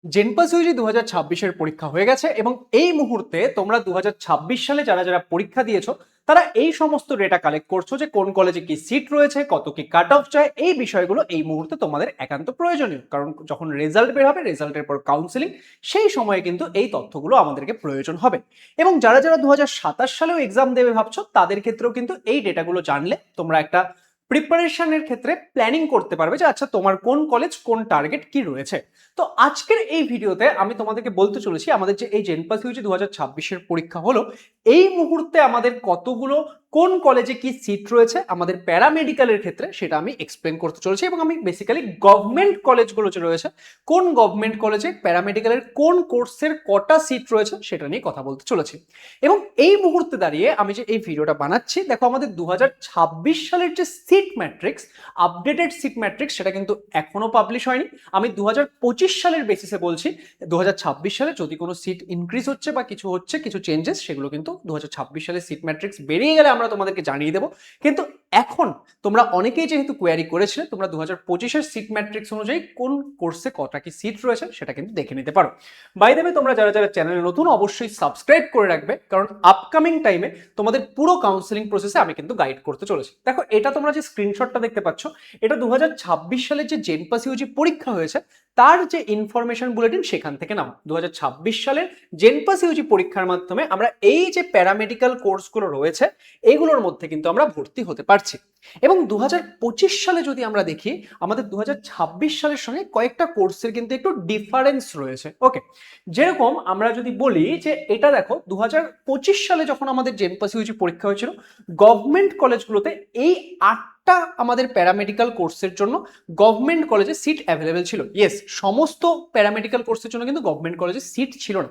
জেনপাস Yuji 2026-এর পরীক্ষা হয়ে গেছে এবং এই মুহূর্তে তোমরা 2026 সালে যারা যারা পরীক্ষা দিয়েছো তারা এই সমস্ত ডেটা কালেক্ট করছো যে কোন কলেজে কি সিট রয়েছে, কত কি কাট অফ চায়। এই বিষয়গুলো এই মুহূর্তে তোমাদের একান্ত প্রয়োজনীয়, কারণ যখন রেজাল্ট বের হবে, রেজাল্টের পর কাউন্সিলিং, সেই সময়ে কিন্তু এই তথ্যগুলো আমাদেরকে প্রয়োজন হবে। এবং যারা যারা 2027 সালেও এক্সাম দেবে ভাবছো, তাদের ক্ষেত্রেও কিন্তু এই ডেটাগুলো জানলে তোমরা একটা প্রিপারেশনের ক্ষেত্রে প্ল্যানিং করতে পারবে যে আচ্ছা তোমার কোন কলেজ, কোন টার্গেট কি রয়েছে। তো আজকের এই ভিডিওতে আমি তোমাদেরকে বলতে চলেছি আমাদের যে এই জেনপাস ইউজি 2026-এর পরীক্ষা হলো, এই মুহূর্তে আমাদের কতগুলো কোন কলেজে কি সিট রয়েছে আমাদের প্যারামেডিক্যালের ক্ষেত্রে সেটা আমি এক্সপ্লেন করতে চলেছি। এবং আমি বেসিক্যালি গভর্নমেন্ট কলেজগুলো যে রয়েছে, কোন গভর্নমেন্ট কলেজে প্যারামেডিক্যালের কোন কোর্সের কটা সিট রয়েছে সেটা নিয়ে কথা বলতে চলেছি। এবং এই মুহূর্তে দাঁড়িয়ে আমি যে এই ভিডিওটা বানাচ্ছি, দেখো আমাদের 2026 সালের যে seat matrix, updated seat matrix, সেটা কিন্তু এখনো পাবলিশ হয়নি। আমি 2025 সালের বেসিসে বলছি। 2026 সালে যদি কোনো সিট ইনক্রিজ হচ্ছে বা কিছু হচ্ছে, কিছু চেঞ্জেস, সেগুলো কিন্তু 2026 সালে সিট ম্যাট্রিক্স বেরিয়ে গেলে আমরা তোমাদেরকে জানিয়ে দেবো। কিন্তু এখন তোমরা অনেকেই যেহেতু কোয়ারি করেছিলে, তোমরা 2025-এর সিট ম্যাট্রিক্স অনুযায়ী কোন কোর্সে কটা কি সিট রয়েছে সেটা কিন্তু দেখে নিতে পারো। বাই দ্য ওয়ে, তোমরা যারা যারা চ্যানেলে নতুন অবশ্যই সাবস্ক্রাইব করে রাখবে, কারণ আপকামিং টাইমে তোমাদের পুরো কাউন্সিলিং প্রসেসে আমি কিন্তু গাইড করতে চলেছি। দেখো, এটা তোমরা যে স্ক্রিনশটটা দেখতে পাচ্ছ, এটা 2026 সালে যে জেনপাস ইউজি পরীক্ষা হয়েছে তার যে ইনফরমেশন বুলেটিন সেখান থেকে নাও। 2026 সালের জেনপাস ইউজি পরীক্ষার মাধ্যমে আমরা এই যে প্যারামেডিক্যাল কোর্সগুলো রয়েছে এগুলোর মধ্যে কিন্তু আমরা ভর্তি হতে পারছি। এবং 2025 সালে যদি আমরা দেখি, আমাদের 2026 সালের সঙ্গে কয়েকটা কোর্সের কিন্তু একটু ডিফারেন্স রয়েছে। ওকে, যেরকম আমরা যদি বলি যে এটা দেখো, 2025 সালে যখন আমাদের জেনপাস ইউজি পরীক্ষা হয়েছিল, গভর্নমেন্ট কলেজগুলোতে এই 8টা আমাদের প্যারামেডিক্যাল কোর্সের জন্য গভর্নমেন্ট কলেজে সিট অ্যাভেলেবেল ছিল। ইয়েস, সমস্ত প্যারামেডিক্যাল কোর্সের জন্য কিন্তু গভর্নমেন্ট কলেজে সিট ছিল না।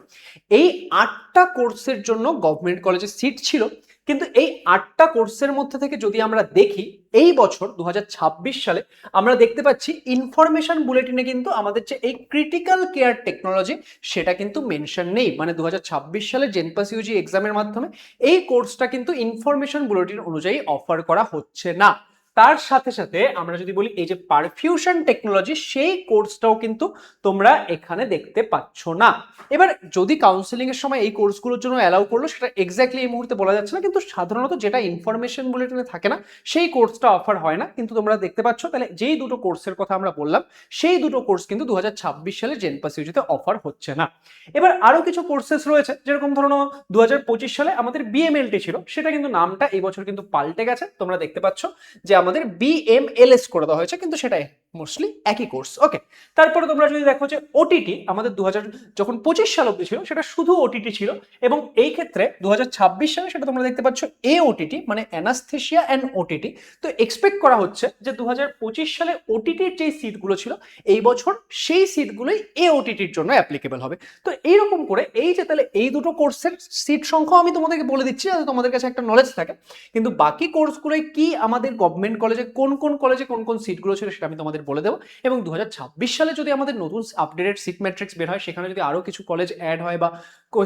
এই 8টা কোর্সের জন্য গভর্নমেন্ট কলেজে সিট ছিল, কিন্তু এই 8টা কোর্সের মধ্যে থেকে যদি আমরা দেখি, এই বছর 2026 সালে আমরা দেখতে পাচ্ছি ইনফরমেশন বুলেটিনে কিন্তু আমাদের যে এই ক্রিটিক্যাল কেয়ার টেকনোলজি সেটা কিন্তু মেনশন নেই। মানে 2026 সালে জেনপাস ইউজি এক্সামের মাধ্যমে এই কোর্সটা কিন্তু ইনফরমেশন বুলেটিন অনুযায়ী অফার করা হচ্ছে না। তার সাথে সাথে আমরা যদি বলি এই যে পারফিউশন টেকনোলজি, সেই কোর্সটাও কিন্তু তোমরা এখানে দেখতে পাচ্ছ না। এবার যদি কাউন্সিলিং এর সময় এই কোর্সগুলোর জন্য অ্যালাউ করলো সেটা এক্স্যাক্টলি এই মুহূর্তে বলা যাচ্ছে না, কিন্তু সাধারণত যেটা ইনফরমেশন বুলেটিনে থাকে না সেই কোর্সটা অফার হয় না। কিন্তু তোমরা দেখতে পাচ্ছ, তাহলে যেই দুটো কোর্সের কথা আমরা বললাম সেই দুটো কোর্স কিন্তু 2026 সালে জেনপাস ইউজিতে অফার হচ্ছে না। এবার আরো কিছু কোর্সেস রয়েছে, যেরকম ধরো 2025 সালে আমাদের বিএমএলটি ছিল, সেটা কিন্তু নামটা এই বছর কিন্তু পাল্টে গেছে। তোমরা দেখতে পাচ্ছ যে আমাদের বিএমএলএস করে দেওয়া হয়েছে, কিন্তু সেটাই মোস্টলি একই কোর্স। ওকে, তারপরে তোমরা যদি দেখো যে ওটিটি আমাদের 2025 সাল অব্দি ছিল, সেটা শুধু ওটিটি ছিল। এবং এই ক্ষেত্রে 2026 সালে সেটা তোমরা দেখতে পাচ্ছ এওটিটি, মানে অ্যানাস্থেশিয়া অ্যান্ড ওটিটি। তো এক্সপেক্ট করা হচ্ছে যে 2025 সালে ওটিটির যে সিটগুলো ছিল এই বছর সেই সিটগুলোই এওটিটির জন্য অ্যাপ্লিকেবল হবে। তো এইরকম করে এই যে তাহলে এই দুটো কোর্সের সিট সংখ্যা আমি তোমাদেরকে বলে দিচ্ছি যাতে তোমাদের কাছে একটা নলেজ থাকে। কিন্তু বাকি কোর্সগুলোই কি আমাদের গভর্নমেন্ট কলেজে কোন কোন সিটগুলো ছিল সেটা আমি তোমাদের বলে দেবো। এবং 2026 সালে যদি আমাদের নতুন আপডেটেড সিট ম্যাট্রিক্স বের হয়, সেখানে যদি আরো কিছু কলেজ অ্যাড হয় বা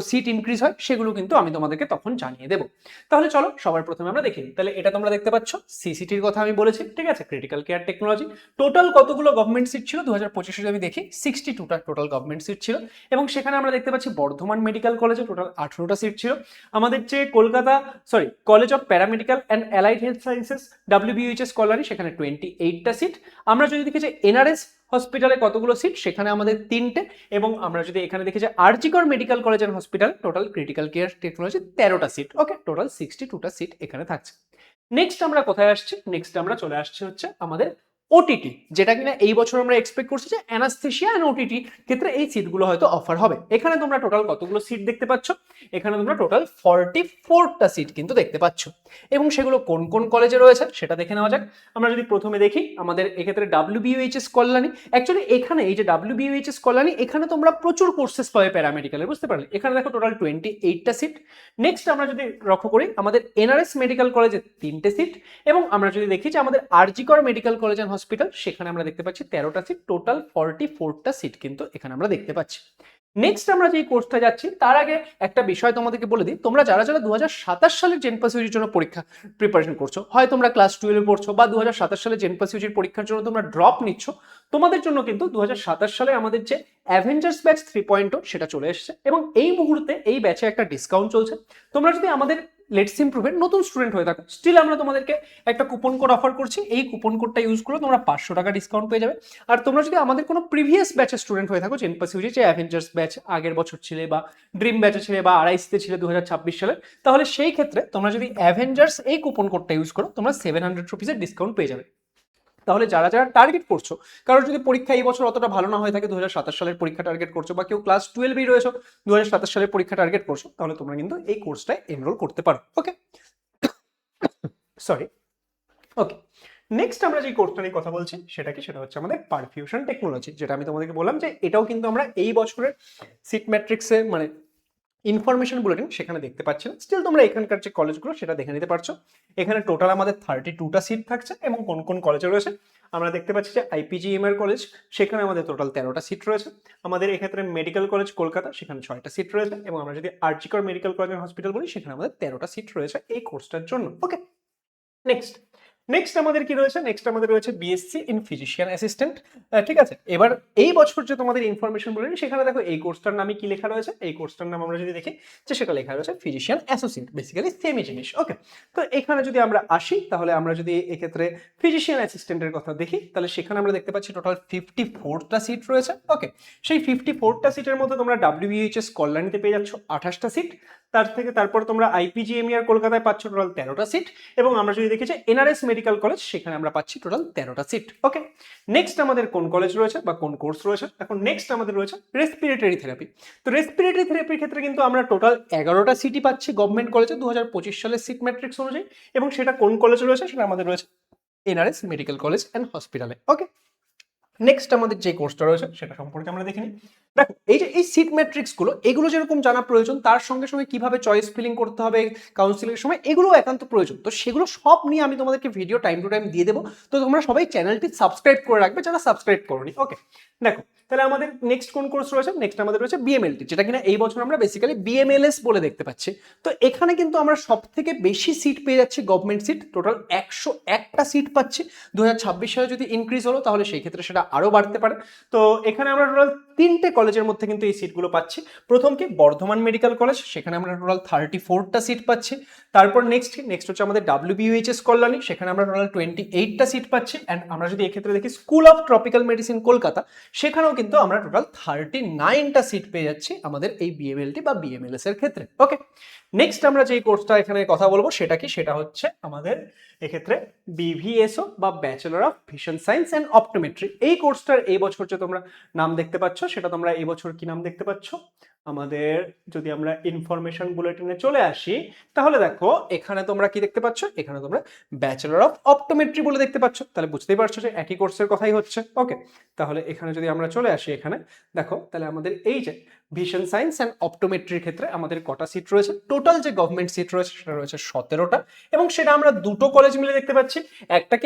সিট ইনক্রিজ হয়, সেগুলো কিন্তু আমি তোমাদেরকে তখন জানিয়ে দেবো। তাহলে চলো সবার প্রথমে আমরা দেখি। তাহলে এটা তোমরা দেখতে পাচ্ছ সিসিটির কথা আমি বলেছি, ঠিক আছে, ক্রিটিক্যাল কেয়ার টেকনোলজি। টোটাল কতগুলো গভর্নমেন্ট সিট ছিল 2025 যদি আমি দেখি, 62টা টোটাল গভর্নমেন্ট সিট ছিল। এবং সেখানে আমরা দেখতে পাচ্ছি বর্ধমান মেডিকেল কলেজে টোটাল 18টা সিট ছিল। আমাদের যে Kolkata college of paramedical and allied health sciences WBHS Kalyani, সেখানে 28টা সিট। আমরা যদি দেখি যে এনআরএস হসপিটালে কতগুলো সিট, সেখানে আমাদের 3টে। এবং আমরা যদি এখানে দেখি যে RG Kar medical college and hospital total critical care technology 13টা সিট। ওকে, টোটাল 62টা সিট এখানে থাকছে। নেক্সট আমরা কোথায় আসছি? নেক্সট আমরা চলে আসছি হচ্ছে আমাদের ওটিটি, যেটা কিনা এই বছর আমরা এক্সপেক্ট করছি যে অ্যানাস্থেশিয়া এন্ড ওটিটি ক্ষেত্রে এই সিটগুলো হয়তো অফার হবে। এখানে তোমরা টোটাল কতগুলো সিট দেখতে পাচ্ছ? এখানে তোমরা টোটাল 44টা সিট কিন্তু দেখতে পাচ্ছ। এবং সেগুলো কোন কোন কলেজে রয়েছে সেটা দেখে নেওয়া যাক। আমরা যদি প্রথমে দেখি আমাদের এক্ষেত্রে ডাব্লিউবিএইচএস কল্যাণী। অ্যাকচুয়ালি এখানে এই যে ডাব্লিউবিএইচএস কল্যাণী, এখানে তোমরা প্রচুর কোর্সেস পাবে প্যারামেডিক্যালের, বুঝতে পারলে? এখানে দেখো টোটাল 28টা সিট। নেক্সট আমরা যদি লক্ষ্য করি আমাদের এনআরএস মেডিকেল কলেজে 3টে সিট। এবং আমরা যদি দেখি যে আমাদের RG Kar medical college and hospital, সেখানে আমরা দেখতে পাচ্ছি 13টা সিট। টোটাল 44টা সিট কিন্তু এখানে আমরা দেখতে পাচ্ছি। নেক্সট আমরা যে কোর্সটা যাচ্ছি তার আগে একটা বিষয় তোমাদেরকে বলে দিই, তোমরা যারা যারা 2027 সালের জেন পাস ইউজির জন্য পরীক্ষা প্রিপারেশন করছো, হয় তোমরা ক্লাস 12 পড়ছো বা 2027 সালে জেন পাস ইউজির পরীক্ষার জন্য তোমরা ড্রপ নিচ্ছ, তোমাদের জন্য কিন্তু 2027 সালে আমাদের যে অ্যাভেঞ্জার্স ব্যাচ 3.0 সেটা চলে এসেছে এবং এই মুহূর্তে এই ব্যাচে একটা ডিসকাউন্ট চলছে। তোমরা যদি আমাদের লেটস ইমপ্রুভের নতুন স্টুডেন্ট হয়ে থাকো, স্টিল আমরা তোমাদেরকে একটা কুপন কোড অফার করছি, এই কুপন কোডটা ইউজ করে তোমরা 500 টাকা ডিসকাউন্ট পেয়ে যাবে। আর তোমরা যদি আমাদের কোনো প্রিভিয়াস ব্যাচের স্টুডেন্ট হয়ে থাকো, জেন পাস ইউজি যে অ্যাভেঞ্জার্স ব্যাচ আগের বছর ছিলে বা ড্রিম ব্যাচে ছিলে বা আড়াইশতে ছিলে 2026 সালে, তাহলে সেই ক্ষেত্রে তোমরা যদি অ্যাভেঞ্জার্স এই কুপন কোডটা ইউজ করো তোমরা 700 রুপিসের ডিসকাউন্ট পেয়ে যাবে। তাহলে যারা যারা টার্গেট করছো, কারণ যদি পরীক্ষা এই বছর অতটা ভালো না হয়ে থাকে, 2027 সালের পরীক্ষা টার্গেট করছো বা কেউ ক্লাস 12 রয়েছো 2027 সালের পরীক্ষা টার্গেট করছো, তাহলে তোমরা কিন্তু এই কোর্সটায় এনরোল করতে পারো। ওকে, সরি। ওকে, নেক্সট আমরা যে কোর্সটা নিয়ে কথা বলছি সেটা কি, সেটা হচ্ছে আমাদের পারফিউশন টেকনোলজি, যেটা আমি তোমাদেরকে বললাম যে এটাও কিন্তু আমরা এই বছরের সিট ম্যাট্রিক্সে মানে ইনফরমেশন বুলেটিন সেখানে দেখতে পাচ্ছি না, স্টিল তোমরা এখানকার যে কলেজগুলো সেটা দেখে নিতে পারছো। এখানে টোটাল আমাদের 32টা সিট থাকছে এবং কোন কোন কলেজে রয়েছে আমরা দেখতে পাচ্ছি যে IPGM এর কলেজ, সেখানে আমাদের টোটাল 13টা সিট রয়েছে। আমাদের এক্ষেত্রে মেডিকেল কলেজ কলকাতা, সেখানে 6টা সিট রয়েছে এবং আমরা যদি আরজি কর মেডিকেল কলেজ এন্ড হসপিটাল বলি, সেখানে আমাদের 13টা সিট রয়েছে এই কোর্সটার জন্য। ওকে, নেক্সট নেক্সট আমাদের কি রয়েছে, নেক্সট আমাদের রয়েছে বিএসসি ইন ফিজিশিয়ান অ্যাসিস্ট্যান্ট। ঠিক আছে, এবার এই বছর যে তোমাদের ইনফরমেশন বলেন সেখানে দেখো এই কোর্সটার নামে কি লেখা রয়েছে, এই কোর্সটার নাম আমরা যদি দেখি যে সেটা লেখা রয়েছে ফিজিশিয়ান অ্যাসোসিয়েট, বেসিক্যালি সেমই জিনিস। ওকে, তো এখানে যদি আমরা আসি তাহলে আমরা যদি এক্ষেত্রে ফিজিশিয়ান অ্যাসিস্ট্যান্টের কথা দেখি, তাহলে সেখানে আমরা দেখতে পাচ্ছি টোটাল 54টা সিট রয়েছে। ওকে, সেই 54টা সিটের মধ্যে তোমরা WBHS কল্যাণীতে পেয়ে যাচ্ছ 28টা সিট, তারপর তোমরা IPGMER কলকাতায় পাচ্ছ টোটাল 13টা সিট এবং আমরা যদি দেখি যে NRS মেডিকেল কলেজ, সেখানে আমরা পাচ্ছি টোটাল 13টা সিট। ওকে, নেক্সট আমাদের কোন কলেজ রয়েছে বা কোন কোর্স রয়েছে, এখন নেক্সট আমাদের রয়েছে রেসপিরেটরি থেরাপি। তো রেসপিরেটরি থেরাপির ক্ষেত্রে কিন্তু আমরা টোটাল 11টা সিটই পাচ্ছি গভর্নমেন্ট কলেজে 2025 সালের সিট ম্যাট্রিক্স অনুযায়ী, এবং সেটা কোন কলেজে রয়েছে সেটা আমাদের রয়েছে NRS মেডিকেল কলেজ অ্যান্ড হসপিটালে। ওকে, নেক্সট আমাদের যে কোর্সটা রয়েছে সেটা সম্পর্কে আমরা দেখে নিই। দেখো এই যে এই সিট ম্যাট্রিক্স গুলো, এগুলো যেরকম জানা প্রয়োজন, তার সঙ্গে সঙ্গে কিভাবে চয়েস ফিলিং করতে হবে কাউন্সিলিং এর সময়, এগুলো একান্ত প্রয়োজন। তো সেগুলো সব নিয়ে আমি তোমাদেরকে ভিডিও টাইম টু টাইম দিয়ে দেবো, তো তোমরা সবাই চ্যানেলটি সাবস্ক্রাইব করে রাখবে যারা সাবস্ক্রাইব করোনি। ওকে, দেখো তাহলে আমাদের নেক্সট কোন কোর্স রয়েছে, নেক্সট আমাদের রয়েছে বিএমএলটি, যেটা কিনা এই বছর আমরা বেসিক্যালি বিএমএলএস বলে দেখতে পাচ্ছি। তো এখানে কিন্তু আমরা সব থেকে বেশি সিট পেয়ে যাচ্ছি গভর্নমেন্ট সিট, টোটাল 101টা সিট পাচ্ছি। 2026 সালে যদি ইনক্রিজ হলো তাহলে সেই ক্ষেত্রে সেটা আরো বাড়তে পারে। তো এখানে আমরা টোটাল 3টে কলেজের মধ্যে কিন্তু এই সিটগুলো পাচ্ছি। প্রথম কি বর্ধমান মেডিকেল কলেজ, সেখানে আমরা টোটাল 34টা সিট পাচ্ছি। তারপর নেক্সট হচ্ছে আমাদের WBHS কল্যাণী, সেখানে আমরা টোটাল 28টা সিট পাচ্ছি। অ্যান্ড আমরা যদি এক্ষেত্রে দেখি school of tropical medicine Kolkata, সেখানেও কিন্তু আমরা টোটাল 39টা সিট পেয়ে যাচ্ছি আমাদের এই বিএমএলটি বা বিএমএলএস এর ক্ষেত্রে। ওকে, নেক্সট আমরা যে কোর্সটা এখানে কথা বলবো সেটা কি, সেটা হচ্ছে আমাদের এক্ষেত্রে BVSO বা bachelor of vision science and optometry. এই কোর্সটার এই বছর যে তোমরা নাম দেখতে পাচ্ছ, সেটা তোমরা এই বছর কি নাম দেখতে পাচ্ছ, আমাদের যদি আমরা ইনফরমেশন বুলেটিনে চলে আসি তাহলে দেখো এখানে তোমরা কি দেখতে পাচ্ছ, এখানে তোমরা ব্যাচেলর অফ অপটোমেট্রি বলে দেখতে পাচ্ছ, তাহলে বুঝতেই পারছো যে একই কোর্সের কথাই হচ্ছে। ওকে, তাহলে এখানে যদি আমরা চলে আসি, এখানে দেখো তাহলে আমাদের এই যে ভিশন সায়েন্স অ্যান্ড অপটোমেট্রির ক্ষেত্রে আমাদের কটা সিট রয়েছে, টোটাল যে গভর্নমেন্ট সিট রয়েছে সেটা রয়েছে 17টা, এবং সেটা আমরা দুটো কলেজ মিলে দেখতে পাচ্ছি।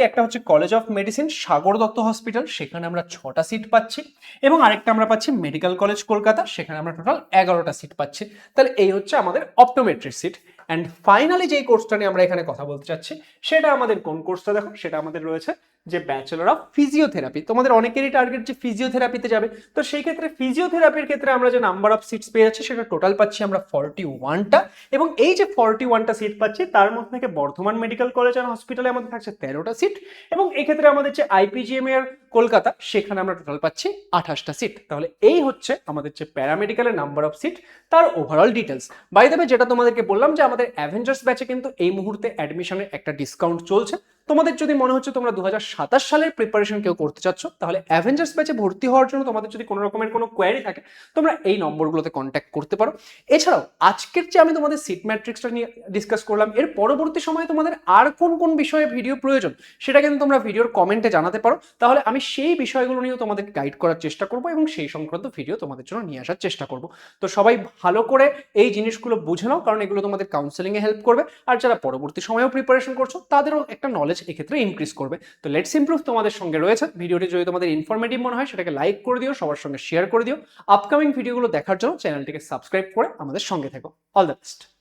একটা হচ্ছে college of medicine Sagar Dutta hospital, সেখানে আমরা 6টা সিট পাচ্ছি, এবং আরেকটা আমরা পাচ্ছি মেডিকেল কলেজ কলকাতা, সেখানে আমরা টোটাল 11টা সিট পাচ্ছি। তাহলে এই হচ্ছে আমাদের অপটোমেট্রির সিট। অ্যান্ড ফাইনালি যেই কোর্সটা নিয়ে আমরা এখানে কথা বলতে চাচ্ছি সেটা আমাদের কোন কোর্সটা, দেখো সেটা আমাদের রয়েছে যে ব্যাচেলর অফ ফিজিওথেরাপি। তোমাদের অনেকেরই টার্গেট যে ফিজিওথেরাপিতে যাবে, তো সেই ক্ষেত্রে ফিজিওথেরাপির ক্ষেত্রে আমরা যে নাম্বার অফ সিটস পেয়ে যাচ্ছি সেটা টোটাল পাচ্ছি আমরা 41টা, এবং এই যে 41টা সিট পাচ্ছি তার মধ্যে থেকে বর্ধমান মেডিকেল কলেজ অ্যান্ড হসপিটালে আমাদের থাকছে 13টা সিট, এবং এক্ষেত্রে আমাদের যে IPGMER কলকাতা, সেখানে আমরা টোটাল পাচ্ছি 28টা সিট। তাহলে এই হচ্ছে আমাদের যে প্যারামেডিক্যালের নাম্বার অফ সিট, তার overall details. By the way, যেটা তোমাদেরকে বললাম যে আমাদের অ্যাভেঞ্জার্স ব্যাচে কিন্তু এই মুহূর্তে অ্যাডমিশনের একটা ডিসকাউন্ট চলছে। তোমাদের যদি মনে হচ্ছে তোমরা 2027 সালের প্রিপারেশন কেউ করতে চাচ্ছ, তাহলে অ্যাভেঞ্জার্স ব্যাচে ভর্তি হওয়ার জন্য তোমাদের যদি কোনো রকমের কোনো কোয়ারি থাকে, তোমরা এই নম্বরগুলোতে কন্ট্যাক্ট করতে পারো। এছাড়াও আজকের যে আমি তোমাদের সিট ম্যাট্রিক্সটা নিয়ে ডিসকাস করলাম, এর পরবর্তী সময়ে তোমাদের আর কোন কোন বিষয়ে ভিডিও প্রয়োজন সেটা কিন্তু তোমরা ভিডিওর কমেন্টে জানাতে পারো, তাহলে আমি সেই বিষয়গুলো নিয়েও তোমাদেরকে গাইড করার চেষ্টা করবো এবং সেই সংক্রান্ত ভিডিও তোমাদের জন্য নিয়ে আসার চেষ্টা করব। তো সবাই ভালো করে এই জিনিসগুলো বুঝে নাও, কারণ এগুলো তোমাদের কাউন্সেলিংয়ে হেল্প করবে, আর যারা পরবর্তী সময়েও প্রিপারেশন করছো তাদেরও একটা নলেজ এক্ষেত্রে ইনক্রিজ করবে। তো লেটস ইমপ্রুভ তোমাদের সঙ্গে রয়েছে। ভিডিওটি যদি তোমাদের ইনফরমেটিভ মনে হয় সেটাকে লাইক করে দিও, সবার সঙ্গে শেয়ার করে দিও। আপকামিং ভিডিওগুলো দেখার জন্য চ্যানেলটিকে সাবস্ক্রাইব করে আমাদের সঙ্গে থেকো। All the best.